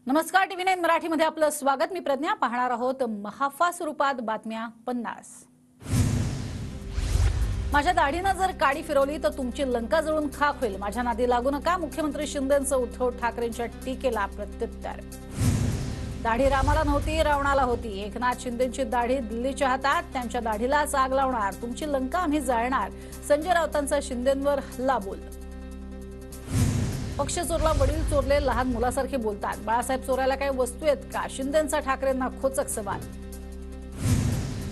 नमस्कार, टीव्ही 9 मराठीमध्ये आपलं स्वागत। मी प्रज्ञा। पाहणार आहोत महाफा स्वरूपात बातम्या 50। माझ्या दाढीनं जर काडी फिरवली तर तुमची लंका जळून खाक होईल। माझ्या नादी लागू नका। मुख्यमंत्री शिंदेंचं उद्धव ठाकरेंच्या टीकेला प्रत्युत्तर। दाढी रामाला नव्हती, रावणाला होती। एकनाथ शिंदेंची दाढी दिल्लीच्या हातात, त्यांच्या दाढीलाच आग लावणार। तुमची लंका आम्ही जाळणार। संजय राऊतांचा शिंदेंवर हल्लाबोल। पक्ष चोरला, वडील चोरले, लहान मुलासारखे बोलतात। बाळासाहेब चोरायला काही वस्तू आहेत का? शिंदेंचा ठाकरेंना खोचक सवाल।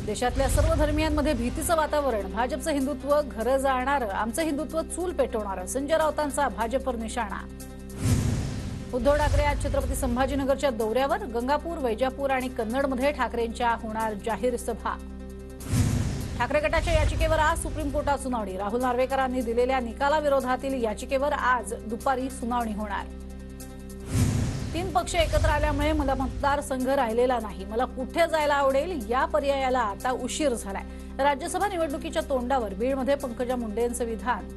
देशातल्या सर्व धर्मियांमध्ये भीतीचं वातावरण। भाजपचं हिंदुत्व घरं जाळणार, आमचं हिंदुत्व चूल पेटवणार। संजय राऊतांचा भाजपवर निशाणा। उद्धव ठाकरे आज छत्रपती संभाजीनगरच्या दौऱ्यावर। गंगापूर, वैजापूर आणि कन्नडमध्ये ठाकरेंच्या होणार जाहीर सभा। ठाकरे गटाच्या याचिकेवर आज सुप्रीम कोर्टात सुनावणी। राहुल नार्वेकरांनी दिलेल्या निकालाविरोधातील याचिकेवर आज दुपारी सुनावणी होणार। 3 पक्ष एकत्र आल्यामुळे मला मतदारसंघ राहिलेला नाही, मला कुठे जायला आवडेल या पर्यायाला आता उशीर झालाय। राज्यसभा निवडणुकीच्या तोंडावर बीडमध्ये पंकजा मुंडेंचं विधान।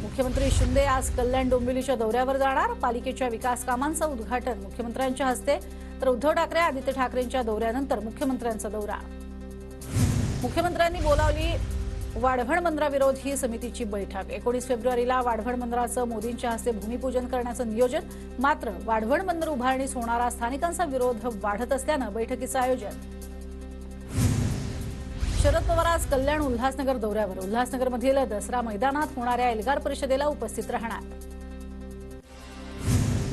मुख्यमंत्री शिंदे आज कल्याण डोंबिवलीच्या दौऱ्यावर जाणार। पालिकेच्या विकास कामांचं उद्घाटन मुख्यमंत्र्यांच्या हस्ते, तर उद्धव ठाकरे आदित्य ठाकरेंच्या दौऱ्यानंतर मुख्यमंत्र्यांचा दौरा। मुख्यमंत्र्यांनी बोलावली वाढवण बंदराविरोधी समितीची बैठक। 19 फेब्रुवारीला वाढवण बंदराचं मोदींच्या हस्ते भूमिपूजन करण्याचं नियोजन। मात्र वाढवण बंदर उभारणीस होणारा स्थानिकांचा विरोध वाढत असल्यानं बैठकीचं आयोजन। शरद पवार आज कल्याण उल्हासनगर दौऱ्यावर। उल्हासनगरमधील दसरा मैदानात होणाऱ्या एल्गार परिषदेला उपस्थित राहणार।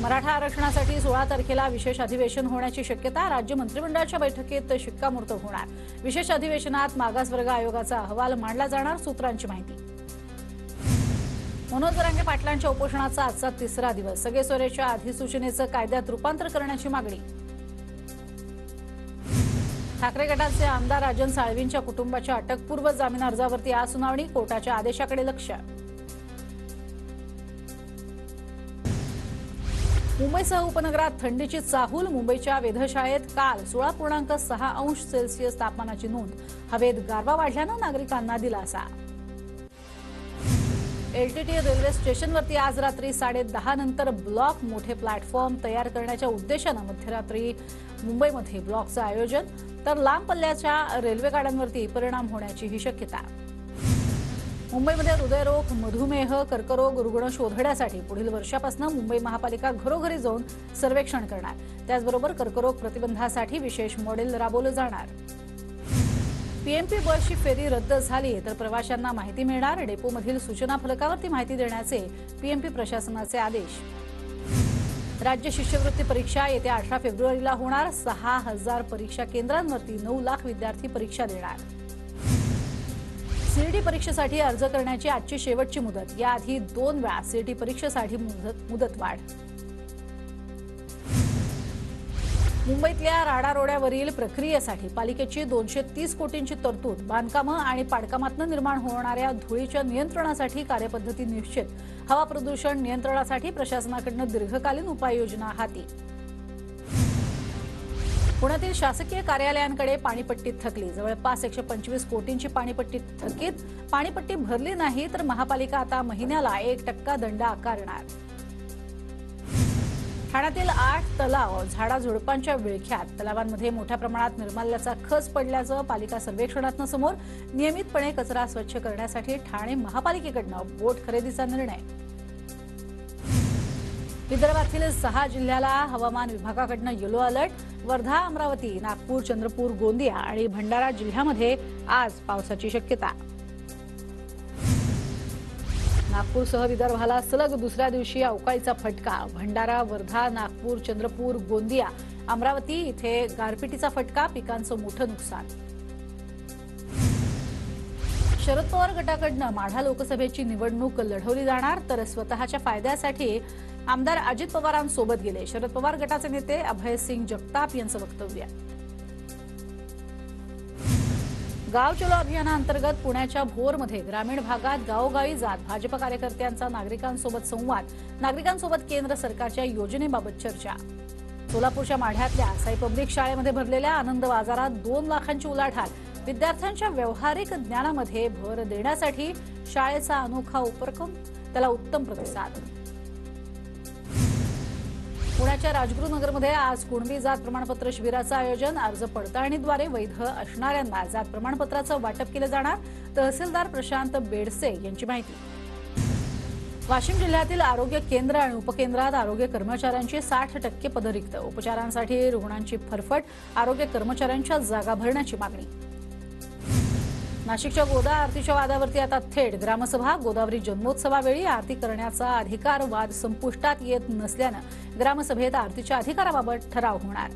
मराठा आरक्षणासाठी 16 तारखेला विशेष अधिवेशन होण्याची शक्यता। राज्य मंत्रिमंडळाच्या बैठकीत शिक्कामोर्तब होणार। विशेष अधिवेशनात मागासवर्ग आयोगाचा अहवाल मांडला जाणार, सूत्रांची माहिती। मनोज जरांगे पाटलांच्या उपोषणाचा आजचा 3रा दिवस। सगळे सोयरेच्या अधिसूचनेचं कायद्यात रूपांतर करण्याची मागणी। ठाकरे गटाचे आमदार राजन साळवींच्या कुटुंबाच्या अटकपूर्व जामीन अर्जावरती आज सुनावणी। कोर्टाच्या आदेशाकडे लक्ष। मुंबईसह उपनगरात थंडीची चाहूल। मुंबईच्या वेधशाळेत काल 16.6 अंश सेल्सिअस तापमानाची नोंद। हवेत गारवा वाढल्यानं नागरिकांना दिलासा। एलटीटी रेल्वे स्टेशनवरती आज रात्री 10:30 नंतर ब्लॉक मोठे प्लॅटफॉर्म तयार करण्याच्या उद्देशानं मध्यरात्री मुंबईमध्ये ब्लॉकचं आयोजन, तर लांब पल्ल्याच्या रेल्वे गाड्यांवरती परिणाम होण्याची ही शक्यता। मुंबईमध्ये हृदयरोग, मधुमेह, कर्करोग रुग्ण शोधण्यासाठी पुढील वर्षापासून मुंबई महापालिका घरोघरी जाऊन सर्वेक्षण करणार। त्याचबरोबर कर्करोग प्रतिबंधासाठी विशेष मॉडेल राबवलं जाणार। पीएमपी बसची फेरी रद्द झाली तर प्रवाशांना माहिती मिळणार। डेपोमधील सूचना फलकावरती माहिती देण्याचे पीएमपी प्रशासनाचे आदेश। राज्य शिष्यवृत्ती परीक्षा येत्या 18 फेब्रुवारीला होणार। 6000 परीक्षा केंद्रांवरती 9 लाख विद्यार्थी परीक्षा देणार। सीईटी परीक्षेसाठी अर्ज करण्याची आजची शेवटची मुदत। याआधी 2 वेळा सीईटी परीक्षेसाठी मुदतवाढ। मुंबईतल्या राडारोड्यावरील प्रक्रियेसाठी पालिकेची 230 कोटींची तरतूद। बांधकामं आणि पाडकामातून निर्माण होणाऱ्या धुळीच्या नियंत्रणासाठी कार्यपद्धती निश्चित। हवा प्रदूषण नियंत्रणासाठी प्रशासनाकडून दीर्घकालीन उपाययोजना हाती। पुण्यातील शासकीय कार्यालयांकडे पाणीपट्टी थकली। जवळपास 125 कोटींची पाणीपट्टी थकीत। पाणीपट्टी भरली नाही तर महापालिका आता महिन्याला 1% दंड आकारणार। ठाण्यातील 8 तलाव झाडाझुडपांच्या विळख्यात। तलावांमध्ये मोठ्या प्रमाणात निर्माल्याचा खच पडल्याचं पालिका सर्वेक्षणातून समोर। नियमितपणे कचरा स्वच्छ करण्यासाठी ठाणे महापालिकेकडून बोट खरेदीचा निर्णय। विदर्भातील 6 जिल्ह्याला हवामान विभागाकडून येलो अलर्ट। वर्धा, अमरावती, नागपूर, चंद्रपूर, गोंदिया आणि भंडारा जिल्ह्यामध्ये आज पावसाची शक्यता। नागपूरसह विदर्भाला सलग दुसऱ्या दिवशी अवकाळीचा फटका। भंडारा, वर्धा, नागपूर, चंद्रपूर, गोंदिया, अमरावती इथे गारपिटीचा फटका। पिकांचं मोठं नुकसान। शरद पवार गटाकडून माढा लोकसभेची निवडणूक लढवली जाणार, तर स्वतःच्या फायद्यासाठी आमदार अजित पवारांसोबत गेले। शरद पवार गटाचे नेते अभय सिंग जगताप यांचं वक्तव्य। गाव चलो अभियानाअंतर्गत पुण्याच्या भोरमध्ये ग्रामीण भागात गावोगावी जात भाजप कार्यकर्त्यांचा नागरिकांसोबत संवाद। नागरिकांसोबत केंद्र सरकारच्या योजनेबाबत चर्चा। सोलापूरच्या माढ्यातल्या साई पब्लिक शाळेमध्ये भरलेल्या आनंद बाजारात 2 लाखांची उलाढाल। विद्यार्थ्यांच्या व्यावहारिक ज्ञानामध्ये भर देण्यासाठी शाळेचा अनोखा उपक्रम, त्याला उत्तम प्रतिसाद। पुण्याच्या राजगुरुनगरमध्ये आज कुणबी जात प्रमाणपत्र शिबिराचं आयोजन। अर्ज पडताळणीद्वारे वैध असणाऱ्यांना जात प्रमाणपत्राचं वाटप केलं जाणार। तहसीलदार प्रशांत बेडसे यांची माहिती। वाशिम जिल्ह्यातील आरोग्य केंद्र आणि उपकेंद्रात आरोग्य कर्मचाऱ्यांची 60% पदं रिक्त। उपचारांसाठी रुग्णांची फरफट, आरोग्य कर्मचाऱ्यांच्या जागा भरण्याची मागणी। नाशिकच्या गोदा आरतीच्या वादावरती आता थेट ग्रामसभा। गोदावरी जन्मोत्सवावेळी आरती करण्याचा अधिकार वाद संपुष्टात येत नसल्यानं ग्रामसभेत आरतीच्या अधिकाराबाबत ठराव होणार।